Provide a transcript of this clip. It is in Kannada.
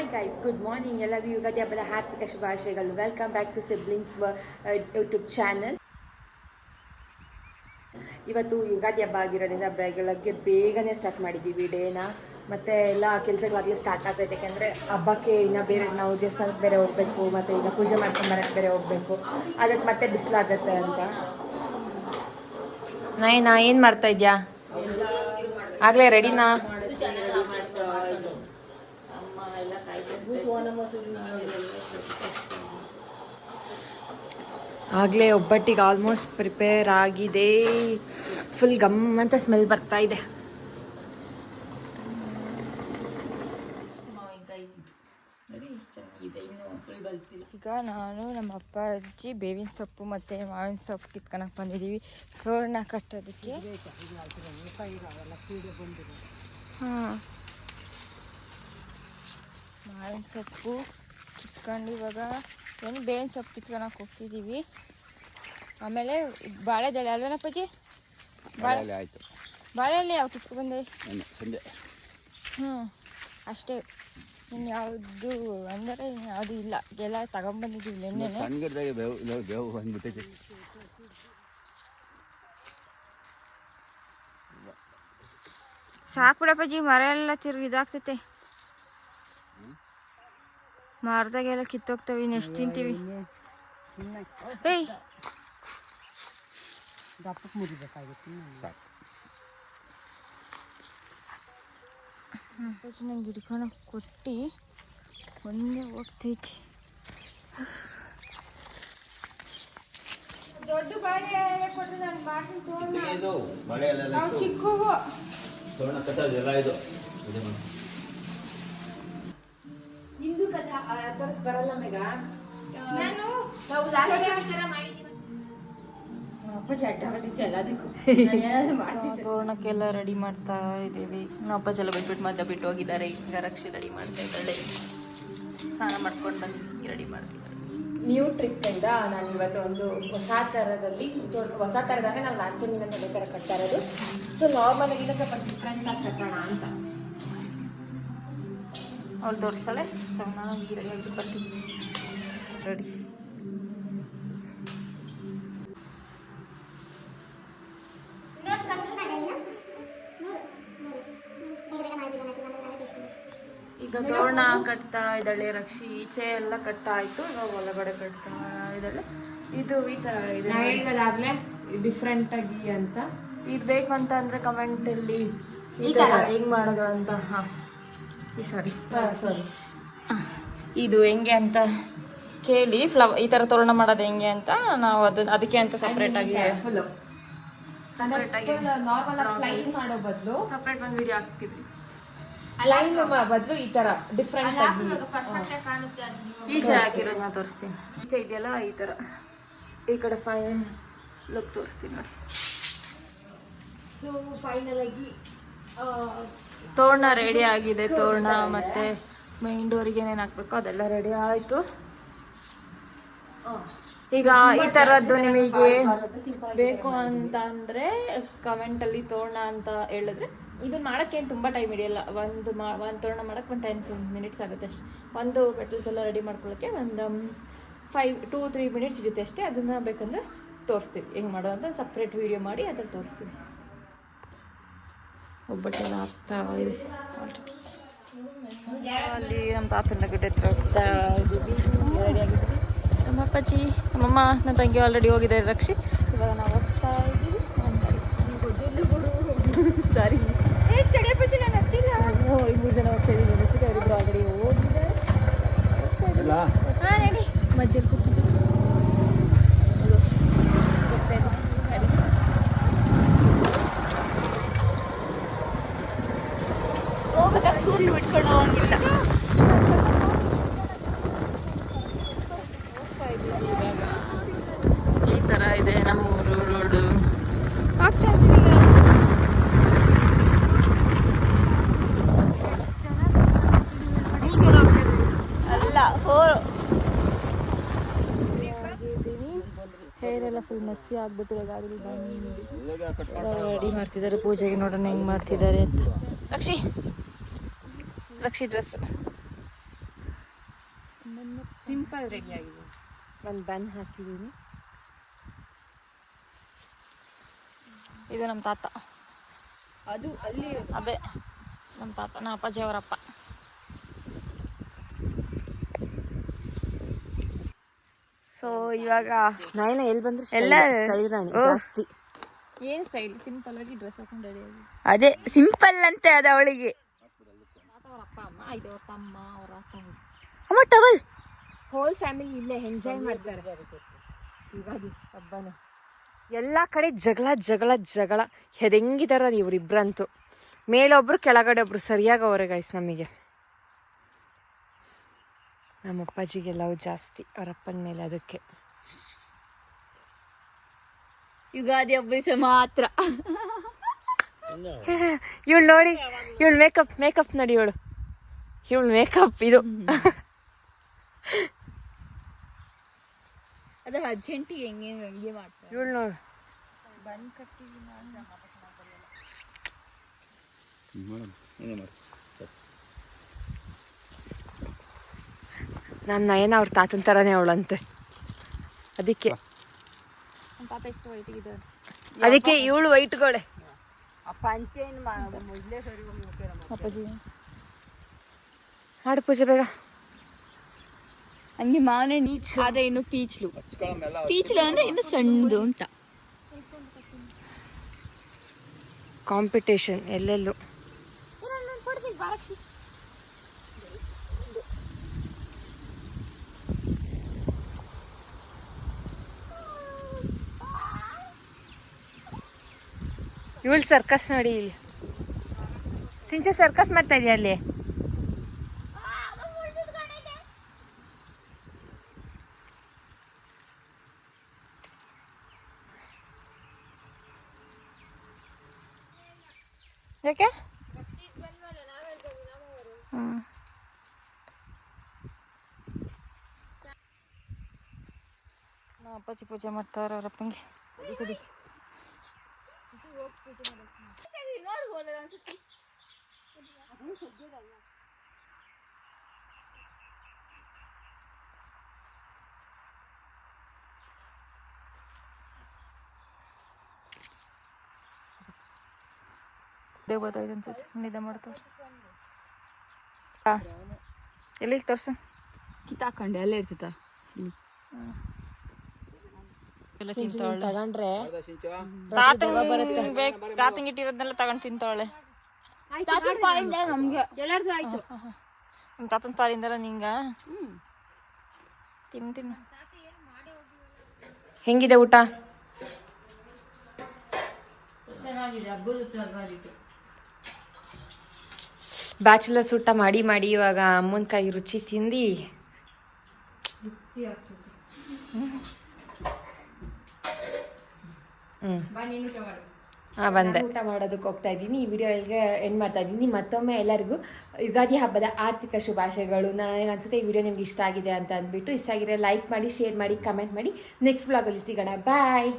Hi guys, good morning. ಎಲ್ಲರಿಗೂ ಯುಗಾದಿ ಹಬ್ಬದ ಹಾರ್ದಿಕ ಶುಭಾಶಯಗಳು. Welcome back to siblings YouTube channel. ಇವತ್ತು ಯುಗಾದಿ ಹಬ್ಬ ಆಗಿರೋದ್ರಿಂದ ಬೆಳಗ್ಗೆ ಬೇಗನೆ ಸ್ಟಾರ್ಟ್ ಮಾಡಿದ್ದೀವಿ ಡೇನ. ಮತ್ತು ಎಲ್ಲ ಕೆಲಸಗಳಾಗಲಿ ಸ್ಟಾರ್ಟ್ ಆಗ್ತೈತೆ. ಯಾಕೆಂದರೆ ಹಬ್ಬಕ್ಕೆ ಇನ್ನೂ ಬೇರೆ ನಾವು ದೇವಸ್ಥಾನಕ್ಕೆ ಬೇರೆ ಹೋಗಬೇಕು, ಮತ್ತು ಈಗ ಪೂಜೆ ಮಾಡ್ಕೊಂಬರಕ್ಕೆ ಬೇರೆ ಹೋಗಬೇಕು. ಅದಕ್ಕೆ ಮತ್ತೆ ಬಿಸಿಲಾಗತ್ತೆ ಅಂತ. ನಾ ಏನು ಮಾಡ್ತಾ ಇದ್ಯಾ? ಆಗಲೇ ರೆಡಿನಾ? ಆಗಲೇ ಒಬ್ಬಟ್ಟಿಗೆ ಆಲ್ಮೋಸ್ಟ್ ಪ್ರಿಪೇರ್ ಆಗಿದೆ. ಫುಲ್ ಗಮ್ ಅಂತ ಸ್ಮೆಲ್ ಬರ್ತಾ ಇದೆ. ಈಗ ನಾನು ನಮ್ಮ ಅಪ್ಪ ಅಜ್ಜಿ ಬೇವಿನ ಸೊಪ್ಪು ಮತ್ತು ಮಾವಿನ ಸೊಪ್ಪು ಕಿತ್ಕೊಳಕ್ಕೆ ಬಂದಿದ್ದೀವಿ ತೋರಣ ಕಟ್ಟೋದಕ್ಕೆ. ಹಾಂ, ಮಾವಿನ ಸೊಪ್ಪು ಕಿತ್ಕೊಂಡು ಇವಾಗ ಏನು ಬೇವಿನ ಸೊಪ್ಪು ಕಿತ್ಕೊಳಕ್ಕೆ ಹೋಗ್ತಿದ್ದೀವಿ. ಆಮೇಲೆ ಬಾಳೆದೆಲೆ ಅಲ್ವೇನಪ್ಪಾಜಿ? ಬಾಳೆಹಳ್ಳಿ ಯಾವ ಕಿತ್ಕೊಬಂದೆ? ಸಂಜೆ. ಹ್ಞೂ ಅಷ್ಟೇ, ಇನ್ಯಾವುದು ಅಂದರೆ ಇನ್ಯಾವುದು ಇಲ್ಲ, ಎಲ್ಲ ತಗೊಂಡ್ಬಂದಿದ್ದೀವಿ ನೆನ್ನೆ. ಸಾಕು ಬಿಡಪ್ಪಾಜಿ, ಮರ ಎಲ್ಲ ತಿರುಗಿ ಇದಾಗ್ತೈತೆ. ಮರದಾಗೆಲ್ಲ ಕಿತ್ತೋಗ್ತವೆ, ಇನ್ನೆಷ್ಟು ತಿಂತೀವಿ? ಏಯ್ ದಪ್ಪಕ್ಕೆ ಮುರಿಬೇಕಾಗಿತ್ತು. ನಂಗೆ ಹಿಡ್ಕೊಳಕ್ಕೆ ಕೊಟ್ಟು ಒಂದೇ ಹೋಗ್ತೈತಿ. ದೊಡ್ಡ ಬಾಳೆ ಕೊಟ್ಟು ನಾನು ಮಾಡ್ತೀನಿ ತೋರಣ. ನಾವು ಚಿಕ್ಕವು ತೋರಣ ಕಟ್ಟೋದೆಲ್ಲ ಇದು ಹಿಂದೂ ಕಥೆ ಬರಲ್ಲ ಮೇಗ. ನಾನು ತೋರಣಕ್ಕೆಲ್ಲ ರೆಡಿ ಮಾಡ್ತಾ ಇದ್ದೀವಿ. ಅಪ್ಪ ಎಲ್ಲ ಬಿಟ್ಬಿಟ್ಟು ಮಧ್ಯ ಬಿಟ್ಟು ಹೋಗಿದ್ದಾರೆ. ಈಗ ರಕ್ಷಿ ರೆಡಿ ಮಾಡ್ತಾ ಇದ್ದಾಳೆ. ಸ್ನಾನ ಮಾಡ್ಕೊಂಡು ಬಂದು ರೆಡಿ ಮಾಡ್ತಿದ್ದಾರೆ. ನ್ಯೂ ಟ್ರಿಪ್ಪಿಂದ ನಾನು ಇವತ್ತು ಒಂದು ಹೊಸ ಥರದಾಗ ನಾವು ಲಾಸ್ಟ್ ಟೈಮಿಂದ ಅದೇ ಥರ ಕಟ್ತಾ ಇರೋದು. ಸೊ ನಾರ್ಮಲಾಗಿಲ್ಲ, ಸ್ವಲ್ಪ ಡಿಫ್ರೆಂಟಾಗಿ ಕಟ್ಟೋಣ ಅಂತ ಅವ್ಳು ತೋರಿಸ್ತಾಳೆ. ಸೊ ನಾವು ಈಗ ರೆಡಿ ಆಗಿ ಬರ್ತೀವಿ. ರೆಡಿ. ಈಗ ತೋರಣ ಕಟ್ತಾ ಇದ್ದಾಳೆ ರಕ್ಷಿ. ಈಚೆ ಎಲ್ಲ ಕಟ್ಟಾಯಿತು, ಇವಾಗ ಒಳಗಡೆ ಕಟ್ತಾ ಇದ್ದಾಳೆ. ಇದು ಈ ಥರ ಇದೆ, ಹೇಳಿದಾಗಲೇ ಡಿಫ್ರೆಂಟ್ ಆಗಿ ಅಂತ. ಇದು ಬೇಕು ಅಂತ ಅಂದರೆ ಕಮೆಂಟಲ್ಲಿ ಈ ಥರ ಹೆಂಗೆ ಮಾಡೋದು ಅಂತ. ಹಾಂ ಸಾರಿ ಇದು ಹೆಂಗೆ ಅಂತ ಕೇಳಿ ಈ ಥರ ತೋರಣ ಮಾಡೋದು ಹೆಂಗೆ ಅಂತ ನಾವು ಅದಕ್ಕೆ ಅಂತ ಸಪ್ರೇಟಾಗಿ ಫುಲ್ಲು ಸಪ್ರೇಟಾಗಿ ನಾರ್ಮಲ್ ಮಾಡೋ ಬದಲು ಸಪ್ರೇಟ್ ಒಂದು ವಿಡಿಯೋ ಹಾಕ್ತೀವಿ. ಲೈನ್ ಬದಲು ಈ ತರ ಡಿಫ್ರೆಂಟ್ ಆಗಿ ಈಚೆ ಹಾಕಿರೋದನ್ನ ತೋರಿಸ್ತೀನಿ. ಈಚೆ ಇದೆಯಲ್ಲ ಈ ತರ, ಈ ಕಡೆ ಫೈನಲ್ ಲುಕ್ ತೋರಿಸ್ತೀನಿ ನೋಡಿ. ಸೊ ಫೈನಲ್ ಆಗಿ ತೋರಣ ರೆಡಿ ಆಗಿದೆ. ತೋರಣ ಮತ್ತೆ ಮೈನ್ ಡೋರಿಗೆ ಏನೇನು ಹಾಕ್ಬೇಕು ಅದೆಲ್ಲ ರೆಡಿ ಆಯಿತು. ಈಗ ಈ ಥರದ್ದು ನಿಮಗೆ ಬೇಕು ಅಂತ ಅಂದರೆ ಕಮೆಂಟಲ್ಲಿ ತೋರಣ ಅಂತ ಹೇಳಿದ್ರೆ ಇದನ್ನ ಮಾಡೋಕ್ಕೆ ಏನು ತುಂಬ ಟೈಮ್ ಹಿಡಿಯಲ್ಲ. ಒಂದು ತೋರಣ ಮಾಡೋಕ್ಕೆ ಒಂದು 10 ಮಿನಿಟ್ಸ್ ಆಗುತ್ತೆ ಅಷ್ಟೇ. ಒಂದು ಪೆಟಲ್ಸ್ ಎಲ್ಲ ರೆಡಿ ಮಾಡ್ಕೊಳ್ಳೋಕ್ಕೆ ಒಂದು 2-3 ಮಿನಿಟ್ಸ್ ಹಿಡಿಯುತ್ತೆ ಅಷ್ಟೇ. ಅದನ್ನು ಬೇಕಂದರೆ ತೋರಿಸ್ತೀವಿ ಹೆಂಗೆ ಮಾಡೋದು ಅಂತ ಸಪ್ರೇಟ್ ವೀಡಿಯೋ ಮಾಡಿ ಅದ್ರಲ್ಲಿ ತೋರಿಸ್ತೀವಿ. ಒಬ್ಬಟ್ಟೆಲ್ಲ ಆಗ್ತಾ ಇದೆ ಆಲ್ರೆಡಿ. ಅಲ್ಲಿ ನಮ್ಮ ತಾತನ ಗಡ್ಡೆ ಹೋಗ್ತಾ ಇದ್ದೀವಿ, ರೆಡಿ ಆಗಿದ್ದೀವಿ. ನಮ್ಮ ಅಪ್ಪಾಜಿ ನಮ್ಮಮ್ಮ ನನ್ನ ತಂಗಿ ಆಲ್ರೆಡಿ ಹೋಗಿದ್ದಾರೆ ರಕ್ಷಿ. ಇವಾಗ ನಾವು ಹೋಗ್ತಾ ಇದ್ದೀವಿ. ಸಾರಿ ತಡೆಯಪ್ಪಾಜಿ, ನಾನು ಹತ್ತಿಲ್ಲ. 3 ಜನ ಹೋಗ್ತಾ ಇದ್ದೀವಿ. ಅನಿಸಿದೆ ಅವರಿಬ್ಬರು ಆಲ್ರೆಡಿ ಹೋಗಿದ್ದಾರೆ. ಹಾಂ ರೆಡಿ. ಮಜ್ಜಲ್ಲಿ ಕೂತಿದ್ದೀವಿ. ಹೋಗ್ಬೇಕಾದ್ರೆ ಕೂರ್ಲು ಬಿಟ್ಕೊಂಡು ಹೋಗಿಲ್ಲ. ಈ ಥರ ಇದೆ ನಮ್ಮೂರು ರೋಡು. ಹೇರ್ ಎಲ್ಲ ಫುಲ್ ಮೆಸ್ಸಿ ಆಗ್ಬಿಟ್ಟಿದೆ ಗಾಡಿ. ರೆಡಿ ಮಾಡ್ತಿದ್ದಾರೆ ಪೂಜೆಗೆ. ನೋಡೋಣ ಹೆಂಗೆ ಮಾಡ್ತಿದ್ದಾರೆ ಅಂತ. ರಕ್ಷಿ ಡ್ರೆಸ್ ಸಿಂಪಲ್ ರೆಡಿ ಆಗಿದೆ. ಒಂದು ಬನ್ ಹಾಕಿದ್ದೀನಿ. ಇದು ನಮ್ಮ ತಾತ, ಅದು ಅಲ್ಲಿ ಅದೇ ನಮ್ಮ ತಾತ, ನಮ್ಮ ಅಪ್ಪಾಜಿ ಅವರಪ್ಪ. ಸೊ ಇವಾಗ ನಾಯಿನ ಎಲ್ಲಿ ಬಂದ್ರೆ ಎಲ್ಲ ಸ್ಟೈಲ್ ರಾಣಿ ಜಾಸ್ತಿ. ಏನು ಸ್ಟೈಲ್, ಸಿಂಪಲ್ ಆಗಿ ಡ್ರೆಸ್ ಹಾಕೊಂಡು ರೆಡಿ ಆಗಿ. ಅದೇ ಸಿಂಪಲ್ ಅಂತೆ ಅದು ಅವಳಿಗೆ. ಅವ್ರ ಅಪ್ಪ ಅಮ್ಮ, ಇದು ಅವ್ರ ತಮ್ಮ, ಅವ್ರ ಅಕ್ಕ. ಅಮ್ಮ ಟವಲ್. ಹೋಲ್ ಫ್ಯಾಮಿಲಿ ಇಲ್ಲೇ ಎಂಜಾಯ್ ಮಾಡ್ತಾರೆ ಯುಗಾದಿ ಹಬ್ಬನ. ಎಲ್ಲ ಕಡೆ ಜಗಳ ಜಗಳ ಜಗಳ. ಹೆಂಗಿದಾರ ಇವ್ರಿಬ್ರಂತೂ. ಮೇಲೊಬ್ರು ಕೆಳಗಡೆ ಒಬ್ರು ಸರಿಯಾಗಿ ಅವರೇ ಗೈಸ್. ನಮಗೆ ನಮ್ಮ ಅಪ್ಪಾಜಿಗೆ ಲವ್ ಜಾಸ್ತಿ ಅವರಪ್ಪನ ಮೇಲೆ. ಅದಕ್ಕೆ ಯುಗಾದಿ ಹಬ್ಬ ಮಾತ್ರ. ಇವಳು ನೋಡಿ, ಇವಳು ಮೇಕಪ್ ನೋಡಿ, ಇವಳು ಮೇಕಪ್ ಇದು. ಅದು ಅರ್ಜೆಂಟಿಗೆ ಹೆಂಗೆ ಮಾಡ್ತಾರೆ ಇವಳು ನೋಡು. ಬನ್ ಕಟ್ಟಿ ನಮ್ಮ ನಯನ ಅವ್ರ ತಾತನ ಥರನೇ ಅವಳಂತೆ. ಅದಕ್ಕೆ ತಾತ ಎಷ್ಟು ವೈಟಿಗೆ ಅದಕ್ಕೆ ಇವಳು ವೈಟ್ಗೋಳೆ. ಅಪ್ಪಾಜಿ ಮಾಡು ಪೂಜೆ ಬೇಗ. ಹಂಗೆ ಮಾವನೇ ನೀಚ್ ಆದ್ರೆ ಇನ್ನು ಪೀಚ್ಲು ಅಂದ್ರೆ ಇನ್ನು ಸಣ್ಣದು ಅಂತ. ಕಾಂಪಿಟೇಷನ್ ಎಲ್ಲೆಲ್ಲೂ. ಇವಳು ಸರ್ಕಸ್ ನೋಡಿ ಇಲ್ಲಿ. ಸಿಂಚೆ ಸರ್ಕಸ್ ಮಾಡ್ತಾ ಇದೆಯಾ ಅಲ್ಲಿ? ಯಾಕೆ? ನಮ್ಮ ಅಪ್ಪಾಜಿ ಪೂಜೆ ಮಾಡ್ತಾರ ಅವರಪ್ಪಂಗೆ. ದೇವ್ ಗೊತ್ತಾಯ್ತು ಅನ್ಸುತ್ತೆ, ನಿದ್ದೆ ಮಾಡ್ತಾವ್ರೆ. ಎಲ್ಲಿ ತೋರ್ಸು. ಕಿತ್ತಾಕೊಂಡೆ ಅಲ್ಲೇ ಇರ್ತೈತ. ತಗೊಂಡ್ರೆ ತಾತಂಗ್ ಇಟ್ಟಿರೋದ್ನೆಲ್ಲ ತಗೊಂಡ್ ತಿಂತಾವಳೆ. ನಮ್ಗೆ ಎಲ್ಲಾರ್ದು ಆಯ್ತು. ನಮ್ಮ ತಾತನ ಪಾಲಿಂದಲ್ಲ ನಿಂಗ. ತಿನ್ನು. ಹೆಂಗಿದೆ ಊಟ? ಬ್ಯಾಚುಲರ್ಸ್ ಊಟ ಮಾಡಿ ಮಾಡಿ ಇವಾಗ ಅಮ್ಮನ ಕೈ ರುಚಿ ತಿಂದು ಬಂದೆ. ಊಟ ಮಾಡೋದಕ್ಕೆ ಹೋಗ್ತಾ ಇದ್ದೀನಿ. ಈ ವಿಡಿಯೋ ಎಲ್ಲಿಗೆ ಎಂಡ್ ಮಾಡ್ತಾ ಇದ್ದೀನಿ. ಮತ್ತೊಮ್ಮೆ ಎಲ್ಲರಿಗೂ ಯುಗಾದಿ ಹಬ್ಬದ ಆರ್ಥಿಕ ಶುಭಾಶಯಗಳು. ನನಗೆ ಅನ್ಸುತ್ತೆ ಈ ವಿಡಿಯೋ ನಿಮ್ಗೆ ಇಷ್ಟ ಆಗಿದೆ ಅಂತ ಅಂದ್ಬಿಟ್ಟು. ಇಷ್ಟ ಆಗಿದ್ರೆ ಲೈಕ್ ಮಾಡಿ, ಶೇರ್ ಮಾಡಿ, ಕಮೆಂಟ್ ಮಾಡಿ. ನೆಕ್ಸ್ಟ್ ಬ್ಲಾಗಲ್ಲಿ ಸಿಗೋಣ. ಬಾಯ್.